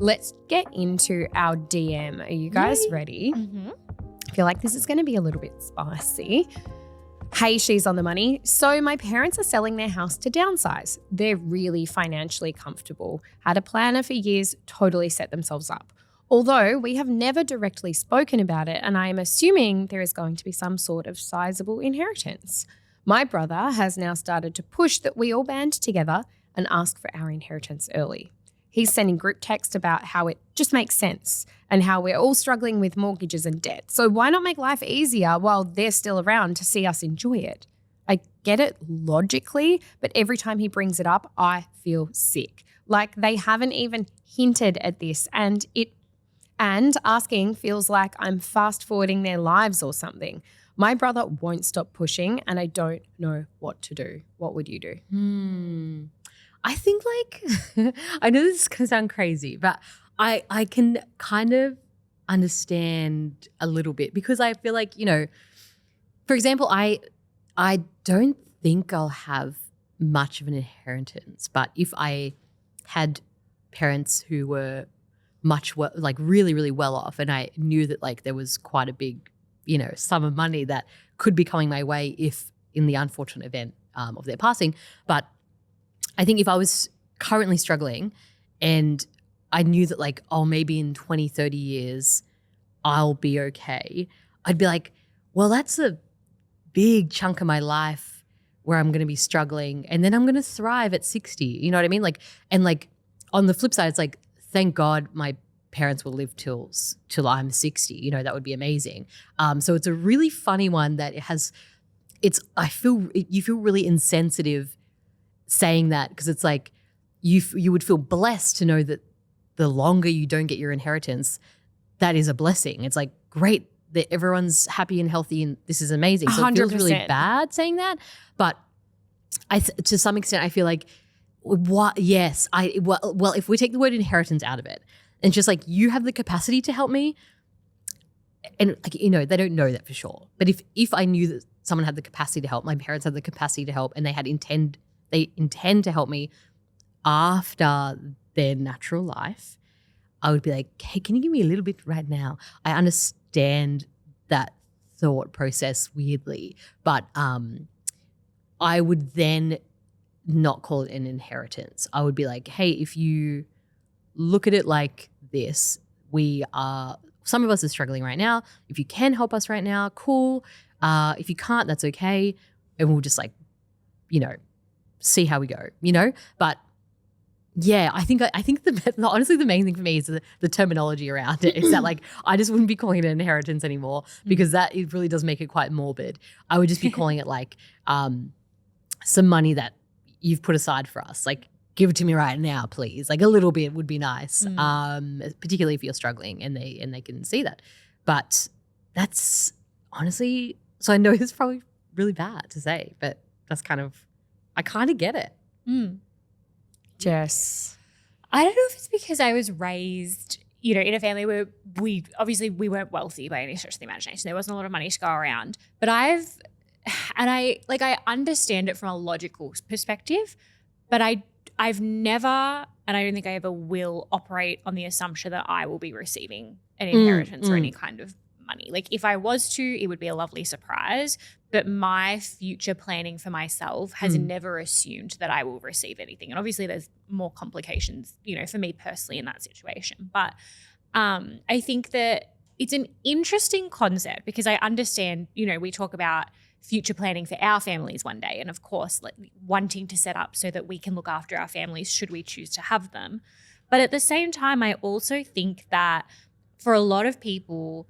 Let's get into our DM. Are you guys ready? Mm-hmm. I feel like this is going to be a little bit spicy. Hey, she's on the money. So my parents are selling their house to downsize. They're really financially comfortable. Had a planner for years, totally set themselves up. Although we have never directly spoken about it, and I am assuming there is going to be some sort of sizable inheritance. My brother has now started to push that we all band together and ask for our inheritance early. He's sending group text about how it just makes sense and how we're all struggling with mortgages and debt. So why not make life easier while they're still around to see us enjoy it? I get it logically, but every time he brings it up, I feel sick. Like they haven't even hinted at this, and asking feels like I'm fast forwarding their lives or something. My brother won't stop pushing and I don't know what to do. What would you do? I think I know this is going to sound crazy, but I can kind of understand a little bit because I feel like, for example, I don't think I'll have much of an inheritance, but if I had parents who were really, really well off and I knew that there was quite a big, sum of money that could be coming my way if in the unfortunate event of their passing. But I think if I was currently struggling and I knew that maybe in 20, 30 years I'll be okay, I'd be like, well, that's a big chunk of my life where I'm going to be struggling and then I'm going to thrive at 60. You know what I mean? On the flip side, it's thank God my parents will live till I'm 60. That would be amazing. So it's a really funny one that you feel really insensitive saying that because it's you would feel blessed to know that the longer you don't get your inheritance, that is a blessing. It's great that everyone's happy and healthy and this is amazing. So 100%. It feels really bad saying that, but to some extent I feel what? Yes, well, if we take the word inheritance out of it, and just you have the capacity to help me, and they don't know that for sure. But if I knew that someone had the capacity to help, my parents had the capacity to help, and they intend to help me after their natural life, I would be like, hey, can you give me a little bit right now? I understand that thought process weirdly, but I would then not call it an inheritance. I would be like, hey, if you look at it like this, some of us are struggling right now. If you can help us right now, cool. If you can't, that's okay. And we'll just see how we go, But yeah, I think honestly the main thing for me is the terminology around it. Is that I just wouldn't be calling it an inheritance anymore because it really does make it quite morbid. I would just be calling it some money that you've put aside for us. Give it to me right now, please. A little bit would be nice, particularly if you're struggling and they can see that. But that's honestly, so I know it's probably really bad to say, but that's I kind of get it. Jess. I don't know if it's because I was raised, in a family where we weren't wealthy by any stretch of the imagination. There wasn't a lot of money to go around. But I understand it from a logical perspective, but I've never, and I don't think I ever will, operate on the assumption that I will be receiving an inheritance or any kind of money. If I was to, it would be a lovely surprise, but my future planning for myself has never assumed that I will receive anything. And obviously there's more complications, for me personally in that situation. But I think that it's an interesting concept because I understand, we talk about future planning for our families one day and of course wanting to set up so that we can look after our families should we choose to have them. But at the same time, I also think that for a lot of people,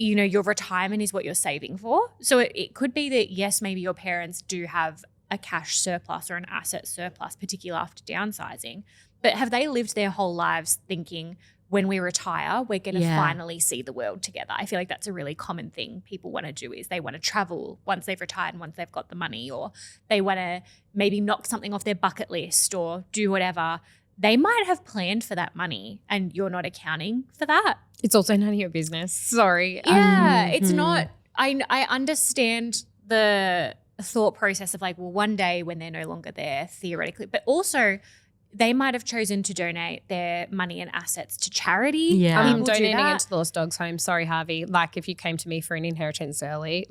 your retirement is what you're saving for. So it could be that, yes, maybe your parents do have a cash surplus or an asset surplus, particularly after downsizing, but have they lived their whole lives thinking, when we retire, we're going to finally see the world together? I feel like that's a really common thing people want to do is they want to travel once they've retired and once they've got the money, or they want to maybe knock something off their bucket list or do whatever. They might have planned for that money and you're not accounting for that. It's also none of your business. Sorry. Yeah, it's not. I understand the thought process of one day when they're no longer there, theoretically, but also they might have chosen to donate their money and assets to charity. Yeah. I'm People do donating that. it to the Lost Dogs Home. Sorry, Harvey. Like if you came to me for an inheritance early,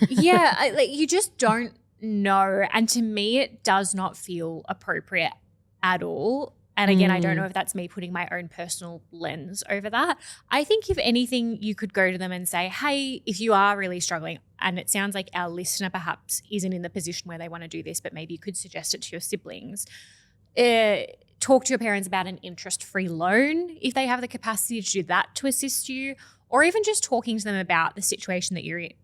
Yeah, like you just don't know. And to me, it does not feel appropriate at all. And again, I don't know if that's me putting my own personal lens over that. I think if anything, you could go to them and say, hey, if you are really struggling, and it sounds like our listener perhaps isn't in the position where they want to do this, but maybe you could suggest it to your siblings. Talk to your parents about an interest-free loan if they have the capacity to do that to assist you, or even just talking to them about the situation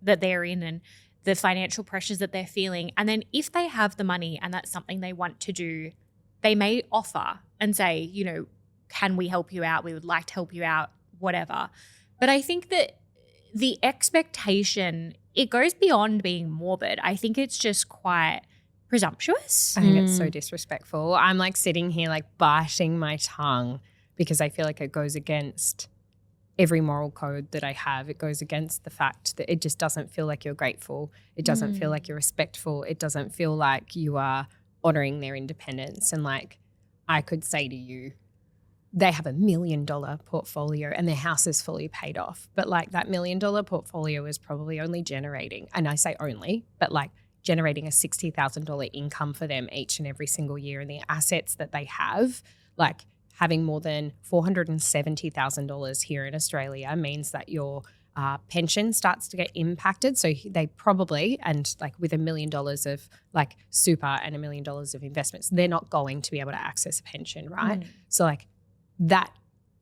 that they're in and the financial pressures that they're feeling. And then if they have the money and that's something they want to do, they may offer and say, you know, can we help you out? We would like to help you out, whatever. But I think that the expectation, it goes beyond being morbid. I think it's just quite presumptuous. I think it's so disrespectful. I'm like sitting here like biting my tongue because I feel like it goes against every moral code that I have. It goes against the fact that it just doesn't feel like you're grateful. It doesn't feel like you're respectful. It doesn't feel like you are honoring their independence. And like I could say to you, they have $1 million portfolio and their house is fully paid off. But like that $1 million portfolio is probably only generating, and I say only, but like generating a $60,000 income for them each and every single year. And the assets that they have, like having more than $470,000 here in Australia means that your pension starts to get impacted. So they probably, and like with $1 million of like super and $1 million of investments, they're not going to be able to access a pension, right? So like that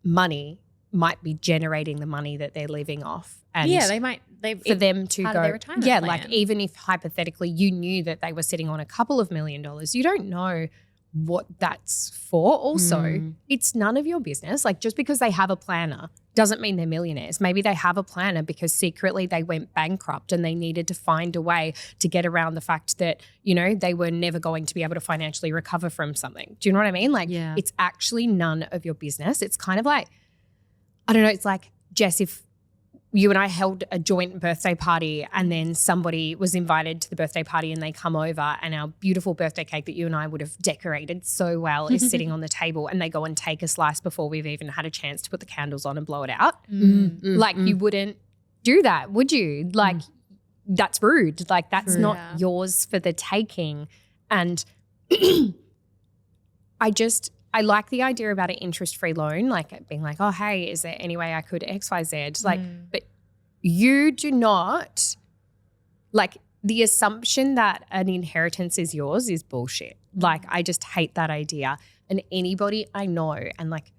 money might be generating the money that they're living off. And Yeah, they might. for them to part go, of their retirement yeah, plan. like even if hypothetically you knew that they were sitting on a couple of $1 million, you don't know what that's for. Also, it's none of your business. Like just because they have a planner doesn't mean they're millionaires. Maybe they have a planner because secretly they went bankrupt and they needed to find a way to get around the fact that, you know, they were never going to be able to financially recover from something. Do you know what I mean? Like it's actually none of your business. It's kind of like, I don't know, it's like, Jess, if you and I held a joint birthday party and then somebody was invited to the birthday party and they come over and our beautiful birthday cake that you and I would have decorated so well is sitting on the table and they go and take a slice before we've even had a chance to put the candles on and blow it out. You wouldn't do that, would you? Like that's rude. Like that's not yours for the taking. And I like the idea about an interest-free loan, like being like, oh, hey, is there any way I could X, Y, Z? Like, but you do not, like the assumption that an inheritance is yours is bullshit. Like, I just hate that idea. And anybody I know, and like,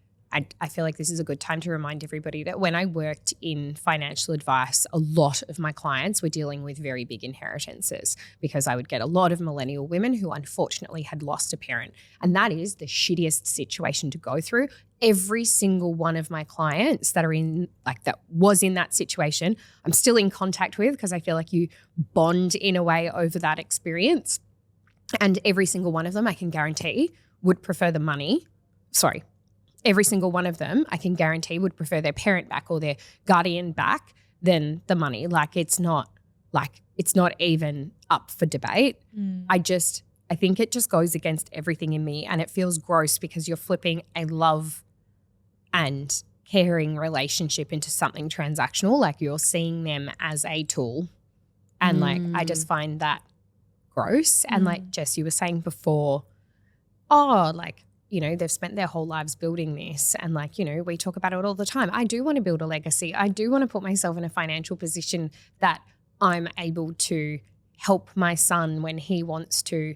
I feel like this is a good time to remind everybody that when I worked in financial advice, a lot of my clients were dealing with very big inheritances because I would get a lot of millennial women who unfortunately had lost a parent. And that is the shittiest situation to go through. Every single one of my clients that are in, like that was in that situation, I'm still in contact with because I feel like you bond in a way over that experience. And every single one of them I can guarantee would prefer the money. Sorry. Every single one of them, I can guarantee, would prefer their parent back or their guardian back than the money. Like it's not even up for debate. I think it just goes against everything in me and it feels gross because you're flipping a love and caring relationship into something transactional. Like you're seeing them as a tool. And like I just find that gross. And like Jess, you were saying before, oh, like, you know, they've spent their whole lives building this and like, you know, we talk about it all the time. I do want to build a legacy. I do want to put myself in a financial position that I'm able to help my son when he wants to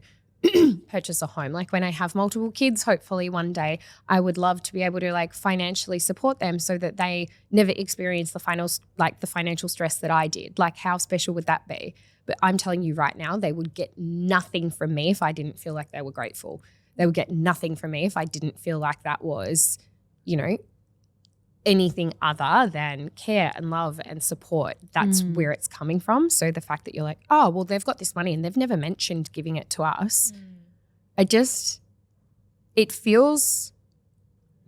purchase a home. Like when I have multiple kids, hopefully one day I would love to be able to like financially support them so that they never experience the financial stress that I did. Like how special would that be? But I'm telling you right now, they would get nothing from me if I didn't feel like they were grateful. They would get nothing from me if I didn't feel like that was, you know, anything other than care and love and support. That's where it's coming from. So the fact that you're like, oh, well, they've got this money and they've never mentioned giving it to us. It feels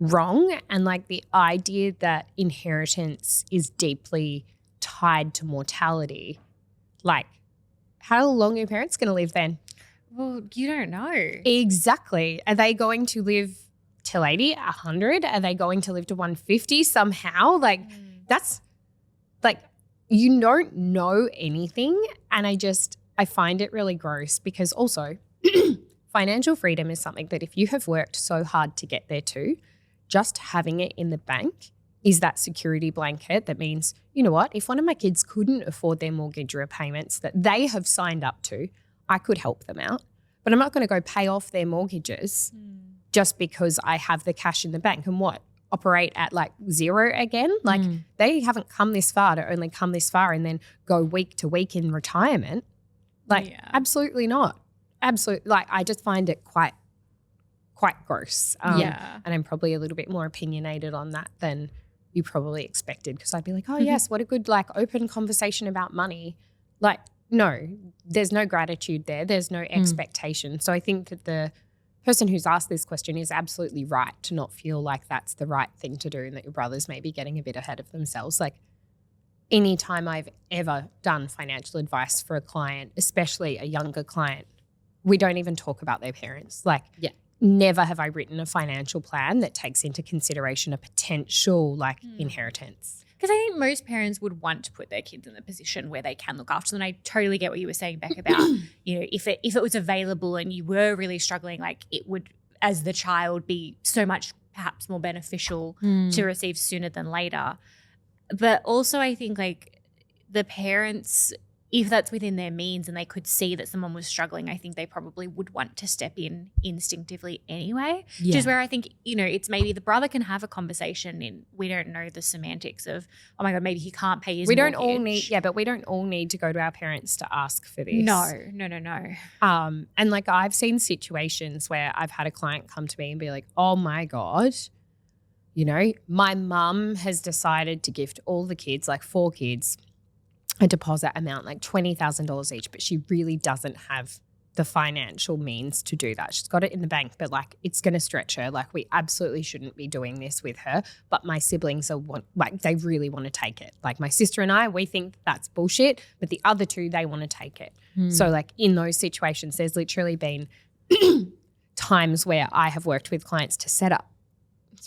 wrong. And like the idea that inheritance is deeply tied to mortality, like how long are your parents going to live then? Well, you don't know. Exactly. Are they going to live till 80, 100? Are they going to live to 150 somehow? Like that's like you don't know anything. And I find it really gross because also financial freedom is something that if you have worked so hard to get there to, just having it in the bank is that security blanket that means, you know what, if one of my kids couldn't afford their mortgage repayments that they have signed up to, I could help them out. But I'm not going to go pay off their mortgages just because I have the cash in the bank and operate at like zero again. Like they haven't come this far to only come this far and then go week to week in retirement. Like absolutely not. Absolutely. Like I just find it quite gross. And I'm probably a little bit more opinionated on that than you probably expected because I'd be like, oh yes, what a good like open conversation about money. Like no, there's no gratitude there. There's no expectation. So I think that the person who's asked this question is absolutely right to not feel like that's the right thing to do and that your brother's maybe getting a bit ahead of themselves. Like anytime I've ever done financial advice for a client, especially a younger client, we don't even talk about their parents. Like never have I written a financial plan that takes into consideration a potential like inheritance. Because I think most parents would want to put their kids in the position where they can look after them. And I totally get what you were saying, Beck, about, you know, if it was available and you were really struggling, like it would, as the child, be so much perhaps more beneficial to receive sooner than later. But also I think like the parents, if that's within their means and they could see that someone was struggling, I think they probably would want to step in instinctively anyway. Yeah. Which is where I think, you know, it's maybe the brother can have a conversation and we don't know the semantics of, oh my God, maybe he can't pay his mortgage. But we don't all need to go to our parents to ask for this. No. And like I've seen situations where I've had a client come to me and be like, oh my God, you know, my mum has decided to gift all the kids, like 4 kids, a deposit amount like $20,000 each, but she really doesn't have the financial means to do that. She's got it in the bank, but like it's going to stretch her. Like we absolutely shouldn't be doing this with her. But my siblings they really want to take it. Like my sister and I, we think that's bullshit, but the other 2, they want to take it. So like in those situations, there's literally been times where I have worked with clients to set up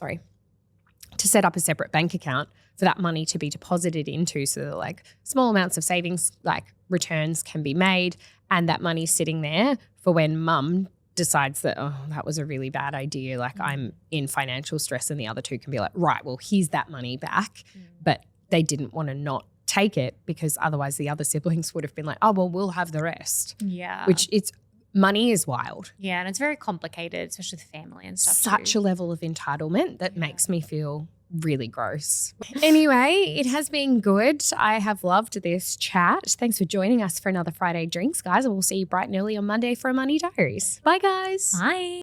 a separate bank account for that money to be deposited into so that like small amounts of savings like returns can be made and that money's sitting there for when mum decides that, oh, that was a really bad idea, like I'm in financial stress, and the other 2 can be like, right, well, here's that money back. But they didn't want to not take it because otherwise the other siblings would have been like, oh, well, we'll have the rest. Yeah. Which money is wild. Yeah, and it's very complicated, especially with family and stuff. Such a level of entitlement that makes me feel really gross. Anyway, it has been good. I have loved this chat. Thanks for joining us for another Friday Drinks, guys. And we'll see you bright and early on Monday for Money Diaries. Bye, guys. Bye.